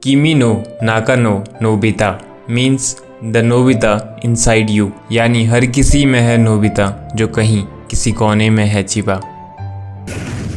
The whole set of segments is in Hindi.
किमी नो नाका नो Nobita means the Nobita inside you, यानी हर किसी में है नोबिता जो कहीं किसी कोने में है छिपा।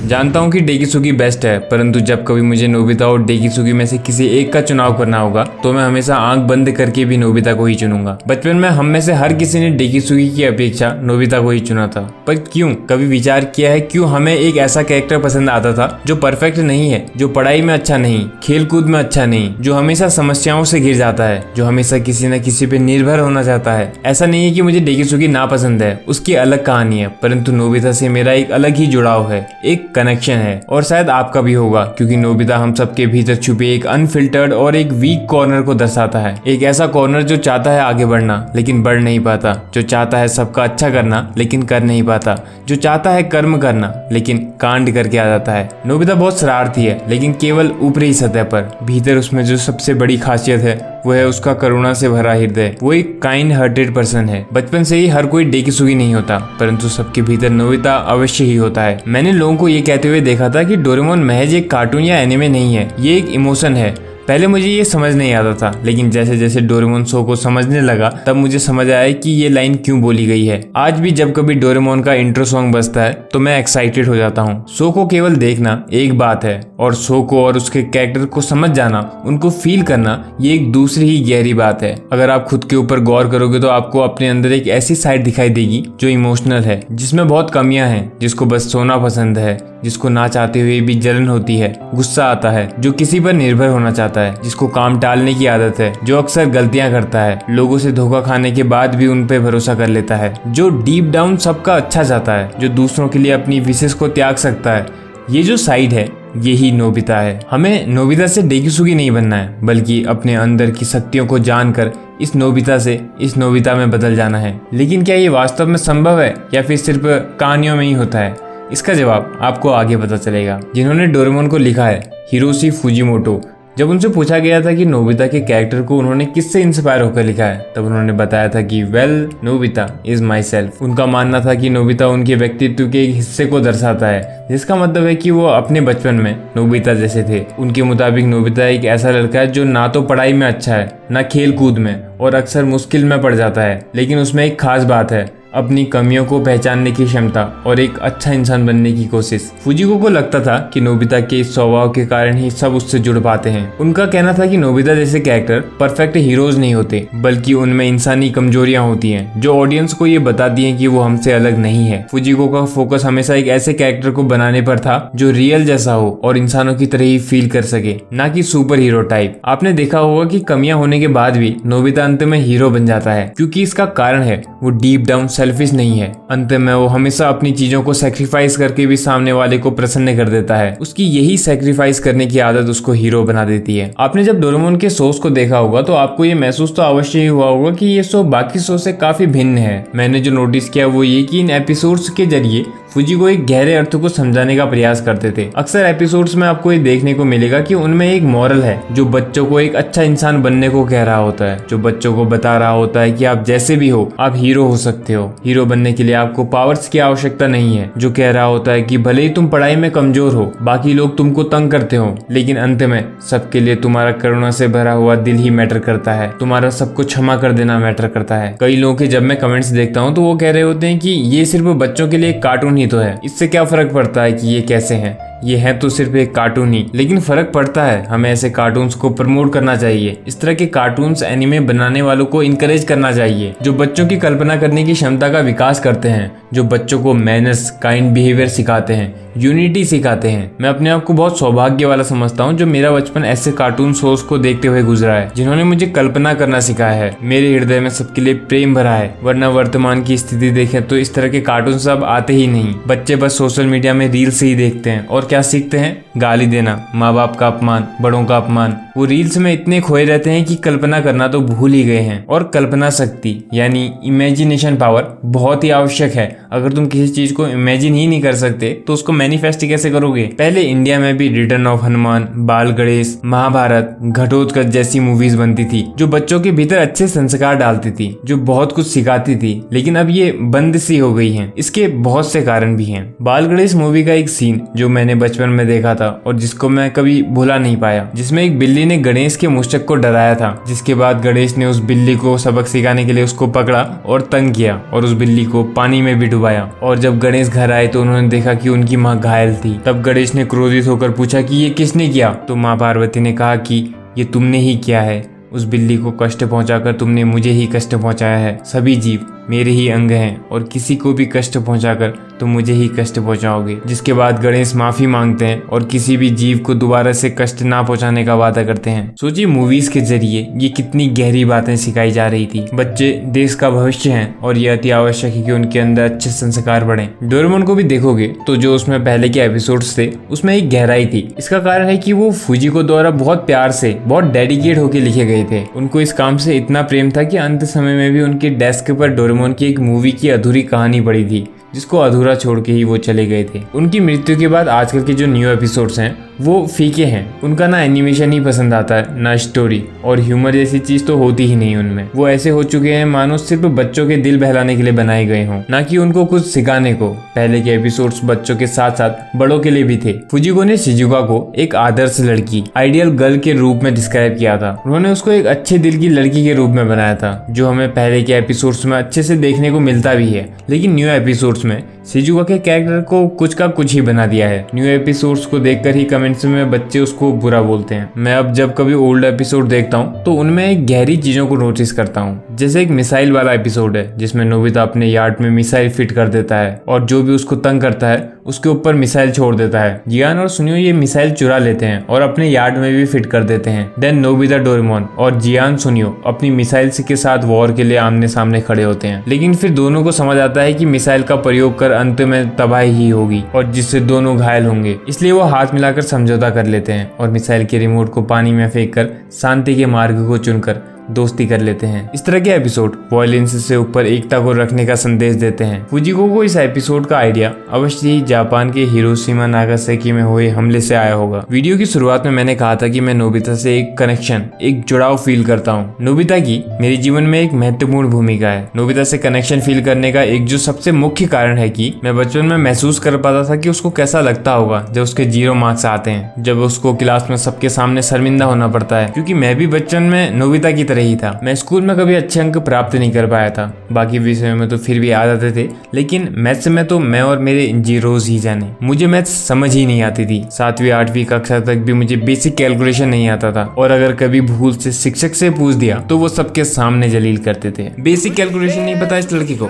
जानता हूँ कि डेकिसुगी बेस्ट है, परंतु जब कभी मुझे नोबिता और डेकिसुगी में से किसी एक का चुनाव करना होगा तो मैं हमेशा आंख बंद करके भी नोबिता को ही चुनूंगा। बचपन में हम में से हर किसी ने डेकिसुगी की अपेक्षा नोबिता को ही चुना था, पर क्यों? कभी विचार किया है क्यों हमें एक ऐसा कैरेक्टर पसंद आता था जो परफेक्ट नहीं है, जो पढ़ाई में अच्छा नहीं, खेल कूद में अच्छा नहीं, जो हमेशा समस्याओं से घिर जाता है, जो हमेशा किसी न किसी पे निर्भर होना चाहता है। ऐसा नहीं है कि मुझे डेकिसुगी नापसंद है, उसकी अलग कहानी है, परंतु नोबिता से मेरा एक अलग ही जुड़ाव है, एक कनेक्शन है, और शायद आपका भी होगा, क्योंकि नोबिता हम सबके भीतर छुपे एक अनफिल्टर्ड और एक वीक कॉर्नर को दर्शाता है। एक ऐसा कॉर्नर जो चाहता है आगे बढ़ना लेकिन बढ़ नहीं पाता, जो चाहता है सबका अच्छा करना लेकिन कर नहीं पाता, जो चाहता है कर्म करना लेकिन कांड करके आ जाता है। नोबिता बहुत शरारती है, लेकिन केवल ऊपरी सतह पर। भीतर उसमें जो सबसे बड़ी खासियत है वो है उसका करुणा से भरा हृदय। वो एक काइंड हार्टेड पर्सन है। बचपन से ही हर कोई डेकिसुगी नहीं होता, परंतु सबके भीतर नोबिता अवश्य ही होता है। मैंने लोगों को ये कहते हुए देखा था कि डोरेमोन महज एक कार्टून या एनिमे नहीं है, ये एक इमोशन है। पहले मुझे ये समझ नहीं आता था, लेकिन जैसे जैसे डोरेमोन शो को समझने लगा तब मुझे समझ आया कि ये लाइन क्यों बोली गई है। आज भी जब कभी डोरेमोन का इंट्रो सॉन्ग बजता है तो मैं एक्साइटेड हो जाता हूँ। शो को केवल देखना एक बात है, और शो को और उसके कैरेक्टर को समझ जाना, उनको फील करना, ये एक दूसरी ही गहरी बात है। अगर आप खुद के ऊपर गौर करोगे तो आपको अपने अंदर एक ऐसी साइड दिखाई देगी जो इमोशनल है, जिसमें बहुत कमियां हैं, जिसको बस सोना पसंद है, जिसको ना चाहते हुए भी जलन होती है, गुस्सा आता है, जो किसी पर निर्भर होना चाहता है, जिसको काम टालने की आदत है, जो अक्सर गलतियां करता है, लोगों से धोखा खाने के बाद भी उन पे भरोसा कर लेता है, जो डीप डाउन सबका अच्छा चाहता है, जो दूसरों के लिए अपनी विशेष को त्याग सकता है। ये जो साइड है यही नोबिता है। हमें नोबिता से डेकिसुगी नहीं बनना है, बल्कि अपने अंदर की शक्तियों को जानकर इस नोबिता से इस नोबिता में बदल जाना है। लेकिन क्या ये वास्तव में संभव है या फिर सिर्फ कहानियों में ही होता है? इसका जवाब आपको आगे पता चलेगा। जिन्होंने डोरेमोन को लिखा है, हिरोशी फुजिमोटो, जब उनसे पूछा गया था कि नोबिता के कैरेक्टर को उन्होंने किससे इंस्पायर होकर लिखा है, तब उन्होंने बताया था कि well, Nobita is my self. उनका मानना था कि नोबिता उनके व्यक्तित्व के एक हिस्से को दर्शाता है, जिसका मतलब है कि वो अपने बचपन में नोबिता जैसे थे। उनके मुताबिक नोबिता एक ऐसा लड़का है जो ना तो पढ़ाई में अच्छा है, ना खेल कूद में, और अक्सर मुश्किल में पड़ जाता है, लेकिन उसमें एक खास बात है, अपनी कमियों को पहचानने की क्षमता और एक अच्छा इंसान बनने की कोशिश। फुजिको को लगता था कि नोबिता के इस स्वभाव के कारण ही सब उससे जुड़ पाते हैं। उनका कहना था कि नोबिता जैसे कैरेक्टर परफेक्ट हीरोज नहीं होते, बल्कि उनमें इंसानी कमजोरियां होती हैं जो ऑडियंस को ये बताती हैं कि वो हमसे अलग नहीं है। फुजिको का फोकस हमेशा एक ऐसे कैरेक्टर को बनाने पर था जो रियल जैसा हो और इंसानों की तरह ही फील कर सके, ना कि सुपर हीरो टाइप। आपने देखा होगा कि कमियां होने के बाद भी नोबिता अंत में हीरो बन जाता है, क्योंकि इसका कारण है वो डीप डाउन सेल्फिश नहीं है। अंत में वो हमेशा अपनी चीजों को सैक्रिफाइस करके भी सामने वाले को प्रसन्न कर देता है। उसकी यही सैक्रिफाइस करने की आदत उसको हीरो बना देती है। आपने जब डोरेमोन के शोज को देखा होगा तो आपको ये महसूस तो अवश्य ही हुआ होगा कि ये शो बाकी शो से काफी भिन्न है। मैंने जो नोटिस किया वो ये कि इन एपिसोड्स के जरिए फुजिको एक गहरे अर्थ को समझाने का प्रयास करते थे। अक्सर एपिसोड्स में आपको ये देखने को मिलेगा कि उनमें एक मॉरल है जो बच्चों को एक अच्छा इंसान बनने को कह रहा होता है, जो बच्चों को बता रहा होता है कि आप जैसे भी हो आप हीरो हो सकते हो। हीरो बनने के लिए आपको पावर्स की आवश्यकता नहीं है, जो कह रहा होता है कि भले ही तुम पढ़ाई में कमजोर हो, बाकी लोग तुमको तंग करते हो, लेकिन अंत में सबके लिए तुम्हारा करुणा से भरा हुआ दिल ही मैटर करता है, तुम्हारा सबको क्षमा कर देना मैटर करता है। कई लोगों के जब मैं कमेंट्स देखता हूँ तो वो कह रहे होते हैं कि ये सिर्फ बच्चों के लिए एक कार्टून ही तो है, इससे क्या फर्क पड़ता है कि ये कैसे हैं, ये है तो सिर्फ एक कार्टून ही। लेकिन फर्क पड़ता है। हमें ऐसे कार्टून्स को प्रमोट करना चाहिए। इस तरह के कार्टून्स एनिमे बनाने वालों को इनकरेज करना चाहिए, जो बच्चों की कल्पना करने की क्षमता का विकास करते हैं, जो बच्चों को मैनर्स, काइंड बिहेवियर सिखाते हैं, यूनिटी सिखाते हैं। मैं अपने आप को बहुत सौभाग्य वाला समझता हूँ जो मेरा बचपन ऐसे कार्टून शोज को देखते हुए गुजरा है, जिन्होंने मुझे कल्पना करना सिखाया है। मेरे हृदय में सबके लिए प्रेम भरा है, वरना वर्तमान की स्थिति देखें तो इस तरह के कार्टून सब आते ही नहीं। बच्चे बस सोशल मीडिया में रील्स ही देखते हैं और क्या सीखते हैं? गाली देना, माँ बाप का अपमान, बड़ों का अपमान। वो रील्स में इतने खोए रहते हैं कि कल्पना करना तो भूल ही गए हैं। और कल्पना शक्ति यानी इमेजिनेशन पावर बहुत ही आवश्यक है। अगर तुम किसी चीज को इमेजिन ही नहीं कर सकते तो उसको मैनिफेस्ट कैसे करोगे? पहले इंडिया में भी रिटर्न ऑफ हनुमान, बाल गणेश, महाभारत, घटोत्कच जैसी मूवीज बनती थी जो बच्चों के भीतर अच्छे संस्कार डालती थी, जो बहुत कुछ सिखाती थी, लेकिन अब ये बंद सी हो गई हैं। इसके बहुत से कारण भी हैं। बाल गणेश मूवी का एक सीन जो मैंने बचपन में देखा था और जिसको मैं कभी भुला नहीं पाया, जिसमें एक बिल्ली ने गणेश के मुश्तक को डराया था, जिसके बाद गणेश ने उस बिल्ली को सबक सिखाने के लिए उसको पकड़ा और तंग किया और उस बिल्ली को पानी में भी डुबाया। और जब गणेश घर आए तो उन्होंने देखा कि उनकी माँ घायल थी। तब गणेश ने क्रोधित होकर पूछा कि ये किसने किया? तो माँ पार्वती ने कहा कि ये तुमने ही किया है। उस बिल्ली को कष्ट पहुंचाकर तुमने मुझे ही कष्ट पहुंचाया है। सभी जीव मेरे ही अंग हैं और किसी को भी कष्ट पहुंचाकर तुम मुझे ही कष्ट पहुंचाओगे। जिसके बाद गणेश माफी मांगते हैं और किसी भी जीव को दोबारा से कष्ट ना पहुंचाने का वादा करते हैं। सोचिए मूवीज के जरिए ये कितनी गहरी बातें सिखाई जा रही थी। बच्चे देश का भविष्य हैं और ये अति आवश्यक है कि उनके अंदर अच्छे संस्कार बढ़े। डोरेमोन को भी देखोगे तो जो उसमें पहले के एपिसोड्स थे उसमें एक गहराई थी। इसका कारण है कि वो फुजिको द्वारा बहुत प्यार से, बहुत डेडिकेट होकर लिखे गए थे। उनको इस काम से इतना प्रेम था कि अंत समय में भी उनके डेस्क पर डोरेमोन की एक मूवी की अधूरी कहानी पड़ी थी, जिसको अधूरा छोड़ के ही वो चले गए थे। उनकी मृत्यु के बाद आजकल के जो न्यू एपिसोड्स हैं वो फीके हैं। उनका ना एनिमेशन ही पसंद आता है, ना स्टोरी, और ह्यूमर जैसी चीज तो होती ही नहीं उनमें। वो ऐसे हो चुके हैं मानो सिर्फ बच्चों के दिल बहलाने के लिए बनाए गए हों, ना कि उनको कुछ सिखाने को। पहले के एपिसोड्स बच्चों के साथ साथ बड़ों के लिए भी थे। फुजिको ने शिजुका को एक आदर्श लड़की, आइडियल गर्ल के रूप में डिस्क्राइब किया था। उन्होंने उसको एक अच्छे दिल की लड़की के रूप में बनाया था, जो हमें पहले के एपिसोड्स में अच्छे से देखने को मिलता भी है। लेकिन न्यू एपिसोड्स में शिजुका के कैरेक्टर को कुछ का कुछ ही बना दिया है। न्यू एपिसोड्स को देखकर ही कमेंट्स में बच्चे उसको बुरा बोलते हैं। मैं अब जब कभी ओल्ड एपिसोड देखता हूँ तो उनमें एक गहरी चीजों को नोटिस करता हूँ। जैसे एक मिसाइल वाला एपिसोड है जिसमें नोबिता अपने यार्ड में मिसाइल फिट कर देता है और जो भी उसको तंग करता है उसके ऊपर मिसाइल छोड़ देता है। जियान और सुनियो ये मिसाइल चुरा लेते हैं और अपने यार्ड में भी फिट कर देते हैं। देन नोबिता, डोरेमोन और जियान सुनियो अपनी मिसाइल के साथ वॉर के लिए आमने सामने खड़े होते हैं। लेकिन फिर दोनों को समझ आता है कि मिसाइल का प्रयोग कर अंत में तबाही ही होगी और जिससे दोनों घायल होंगे। इसलिए वो हाथ मिलाकर समझौता कर लेते हैं और मिसाइल के रिमोट को पानी में फेंककर शांति के मार्ग को चुनकर दोस्ती कर लेते हैं। इस तरह के एपिसोड वॉयलेंस से ऊपर एकता को रखने का संदेश देते हैं। फुजिको को इस एपिसोड का आइडिया अवश्य ही जापान के हिरोशिमा नागासाकी में हुए हमले से आया होगा। वीडियो की शुरुआत में मैंने कहा था कि मैं नोबिता से एक कनेक्शन, एक जुड़ाव फील करता हूँ। नोबिता की मेरे जीवन में एक महत्वपूर्ण भूमिका है। नोबिता से कनेक्शन फील करने का एक जो सबसे मुख्य कारण है कि मैं बचपन में महसूस कर पाता था कि उसको कैसा लगता होगा जब उसके 0 मार्क्स आते हैं, जब उसको क्लास में सबके सामने शर्मिंदा होना पड़ता है। क्योंकि मैं भी बचपन में नोबिता की ही था। मैं स्कूल में कभी अच्छे अंक प्राप्त नहीं कर पाया था। बाकी विषयों में तो फिर भी आ जाते थे, लेकिन मैथ्स में तो मैं और मेरे जीरोज ही जाने। मुझे मैथ्स समझ ही नहीं आती थी। 7वीं 8वीं कक्षा तक भी मुझे बेसिक कैलकुलेशन नहीं आता था और अगर कभी भूल से शिक्षक से पूछ दिया तो वो सबके सामने जलील करते थे। बेसिक कैलकुलेशन नहीं पता इस लड़की को,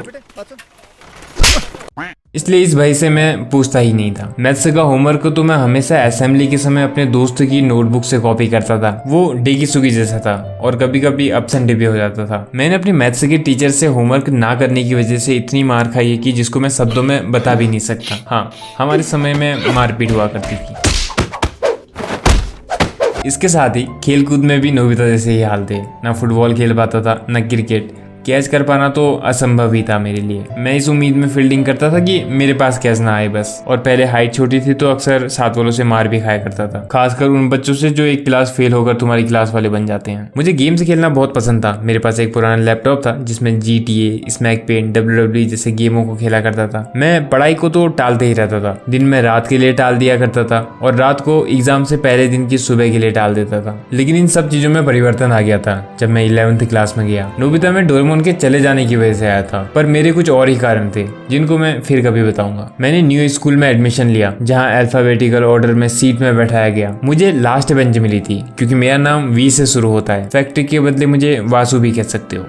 इसलिए इस भाई से मैं पूछता ही नहीं था। मैथ्स का होमवर्क तो मैं हमेशा असेंबली के समय अपने दोस्त की नोटबुक से कॉपी करता था। वो डेगी जैसा था और कभी कभी अब्सेंट भी हो जाता था। मैंने अपने मैथ्स के टीचर से होमवर्क ना करने की वजह से इतनी मार खाई है कि जिसको मैं शब्दों में बता भी नहीं सकता। हाँ, हमारे समय में मारपीट हुआ करती थी। इसके साथ ही खेल कूद में भी नोबिता जैसे ही हाल थे। ना फुटबॉल खेल पाता था, ना क्रिकेट। कैच कर पाना तो असंभव ही था मेरे लिए। मैं इस उम्मीद में फील्डिंग करता था कि मेरे पास कैच ना आए बस। और पहले हाइट छोटी थी तो अक्सर साथ वालों से मार भी खाया करता था, खासकर उन बच्चों से जो एक क्लास फेल होकर तुम्हारी क्लास वाले बन जाते हैं। मुझे गेम से खेलना बहुत पसंद था। मेरे पास एक पुराना लैपटॉप था जिसमें GTA, स्मैक पेंट, WWE जैसे गेमों को खेला करता था। मैं पढ़ाई को तो टालते ही रहता था। दिन में रात के लिए टाल दिया करता था और रात को एग्जाम से पहले दिन की सुबह के लिए टाल देता था। लेकिन इन सब चीजों में परिवर्तन आ गया था जब मैं 11th क्लास में गया। नोबिता में डोरेमोन उनके चले जाने की वजह से आया था, पर मेरे कुछ और ही कारण थे जिनको मैं फिर कभी बताऊंगा। मैंने न्यू स्कूल में एडमिशन लिया जहां अल्फाबेटिकल ऑर्डर में सीट में बैठाया गया। मुझे लास्ट बेंच मिली थी क्योंकि मेरा नाम वी से शुरू होता है। फैक्ट्री के बदले मुझे वासु भी कह सकते हो।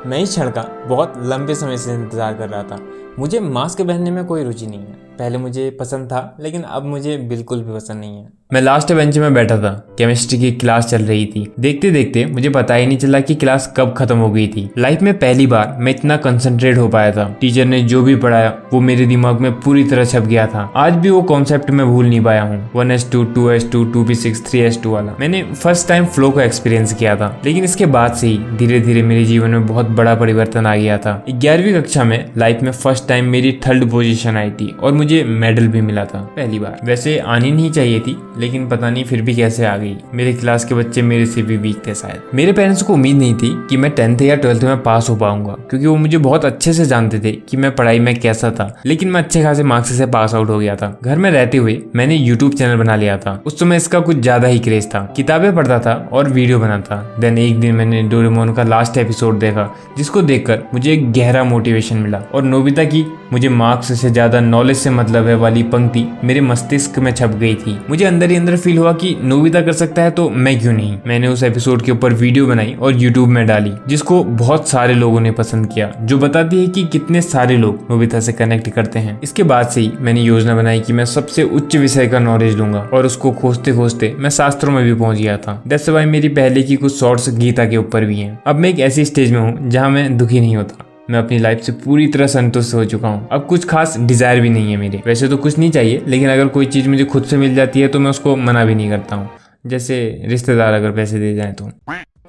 मैं इस क्षण का बहुत लंबे समय से इंतजार कर रहा था। मुझे मास्क पहनने में कोई रुचि नहीं है। पहले मुझे पसंद था लेकिन अब मुझे बिल्कुल भी पसंद नहीं है। मैं लास्ट बेंच में बैठा था। केमिस्ट्री की क्लास चल रही थी। देखते देखते मुझे पता ही नहीं चला कि क्लास कब खत्म हो गई थी। लाइफ में पहली बार मैं इतना कंसंट्रेट हो पाया था। टीचर ने जो भी पढ़ाया वो मेरे दिमाग में पूरी तरह छप गया था। आज भी वो कॉन्सेप्ट मैं भूल नहीं पाया हूँ। 1S2, 2S2, 2P6, 3S2 वाला मैंने फर्स्ट टाइम फ्लो को एक्सपीरियंस किया था। लेकिन इसके बाद से ही धीरे धीरे मेरे जीवन में बहुत बड़ा परिवर्तन आ गया था। 11वीं कक्षा में लाइफ में फर्स्ट टाइम मेरी 3rd पोजीशन आई थी और मुझे मेडल भी मिला था पहली बार। वैसे आनी नहीं चाहिए थी, लेकिन पता नहीं फिर भी कैसे आ गई। मेरे क्लास के बच्चे मेरे से भी वीक थे शायद। मेरे पेरेंट्स को उम्मीद नहीं थी कि मैं 10th या 12th में पास हो पाऊंगा, क्योंकि वो मुझे बहुत अच्छे से जानते थे कि मैं पढ़ाई में कैसा था। लेकिन मैं अच्छे खासे मार्क्स से पास आउट हो गया था। घर में रहते हुए मैंने यूट्यूब चैनल बना लिया था। उस समय इसका कुछ ज्यादा ही क्रेज था। किताबें पढ़ता था और वीडियो बनाता। देन एक दिन मैंने डोरेमोन का लास्ट एपिसोड देखा, जिसको देखकर मुझे एक गहरा मोटिवेशन मिला और नोबिता की मुझे मार्क्स से ज्यादा नॉलेज से मतलब है वाली पंक्ति मेरे मस्तिष्क में छप गई थी। मुझे अंदर ही अंदर फील हुआ कि नोबिता कर सकता है तो मैं क्यों नहीं। मैंने उस एपिसोड के ऊपर वीडियो बनाई और यूट्यूब में डाली, जिसको बहुत सारे लोगों ने पसंद किया, जो बताती है कि कितने सारे लोग नोबिता से कनेक्ट करते हैं। इसके बाद से ही मैंने योजना बनाई कि मैं सबसे उच्च विषय का नॉलेज लूंगा, और उसको खोजते खोजते मैं शास्त्रों में भी पहुंच गया था। दैट्स व्हाई मेरी पहले की कुछ शॉर्ट्स गीता के ऊपर भी हैं। अब मैं एक ऐसी स्टेज में हूँ जहाँ मैं दुखी नहीं होता। मैं अपनी लाइफ से पूरी तरह संतुष्ट हो चुका हूँ। अब कुछ खास डिजायर भी नहीं है मेरे। वैसे तो कुछ नहीं चाहिए, लेकिन अगर कोई चीज मुझे खुद से मिल जाती है तो मैं उसको मना भी नहीं करता हूँ। जैसे रिश्तेदार अगर पैसे दे जाएं तो।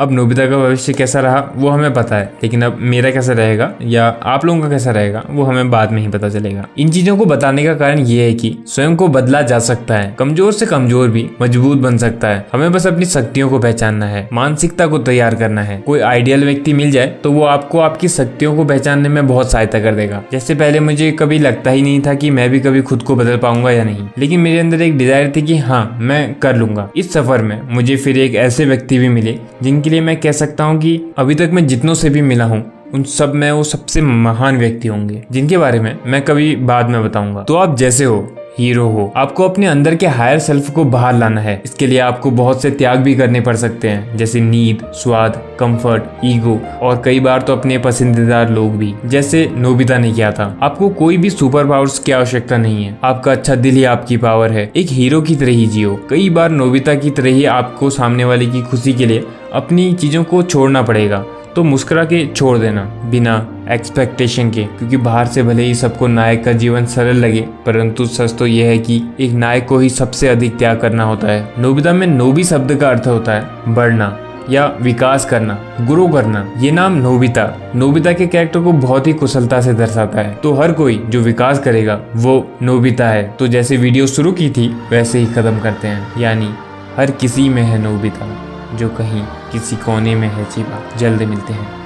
अब नोबिता का भविष्य कैसा रहा वो हमें पता है, लेकिन अब मेरा कैसा रहेगा या आप लोगों का कैसा रहेगा वो हमें बाद में ही पता चलेगा। इन चीजों को बताने का कारण ये है कि स्वयं को बदला जा सकता है। कमजोर से कमजोर भी मजबूत बन सकता है। हमें बस अपनी शक्तियों को पहचानना है, मानसिकता को तैयार करना है। कोई आइडियल व्यक्ति मिल जाए तो वो आपको आपकी शक्तियों को पहचानने में बहुत सहायता कर देगा। जैसे पहले मुझे कभी लगता ही नहीं था कि मैं भी कभी खुद को बदल पाऊंगा या नहीं, लेकिन मेरे अंदर एक डिजायर थी कि हाँ मैं कर लूंगा। इस सफर में मुझे फिर एक ऐसे व्यक्ति भी मिले जिनके लिए मैं कह सकता हूँ कि अभी तक मैं जितनों से भी मिला हूँ उन सब में वो सबसे महान व्यक्ति होंगे, जिनके बारे में मैं कभी बाद में बताऊंगा। तो आप जैसे हो, हीरो हो, आपको अपने अंदर के हायर सेल्फ को बाहर लाना है। इसके लिए आपको बहुत से त्याग भी करने पड़ सकते हैं, जैसे नींद, स्वाद, कंफर्ट, ईगो और कई बार तो अपने पसंदीदा लोग भी, जैसे नोबिता ने किया था। आपको कोई भी सुपर पावर्स की आवश्यकता नहीं है। आपका अच्छा दिल ही आपकी पावर है। एक हीरो की तरह ही जियो। कई बार नोबिता की तरह ही आपको सामने वाले की खुशी के लिए अपनी चीजों को छोड़ना पड़ेगा, तो मुस्कुरा के छोड़ देना बिना एक्सपेक्टेशन के, क्योंकि बाहर से भले ही सबको नायक का जीवन सरल लगे, परंतु सच तो यह है कि एक नायक को ही सबसे अधिक त्याग करना होता है। नोबिता में नोबी शब्द का अर्थ होता है बढ़ना या विकास करना, ग्रो करना। ये नाम नोबिता के कैरेक्टर को बहुत ही कुशलता से दर्शाता है। तो हर कोई जो विकास करेगा वो नोबिता है। तो जैसे वीडियो शुरू की थी वैसे ही खत्म करते हैं, यानी हर किसी में है नोबिता, जो कहीं किसी कोने में है छिपा। जल्द मिलते हैं।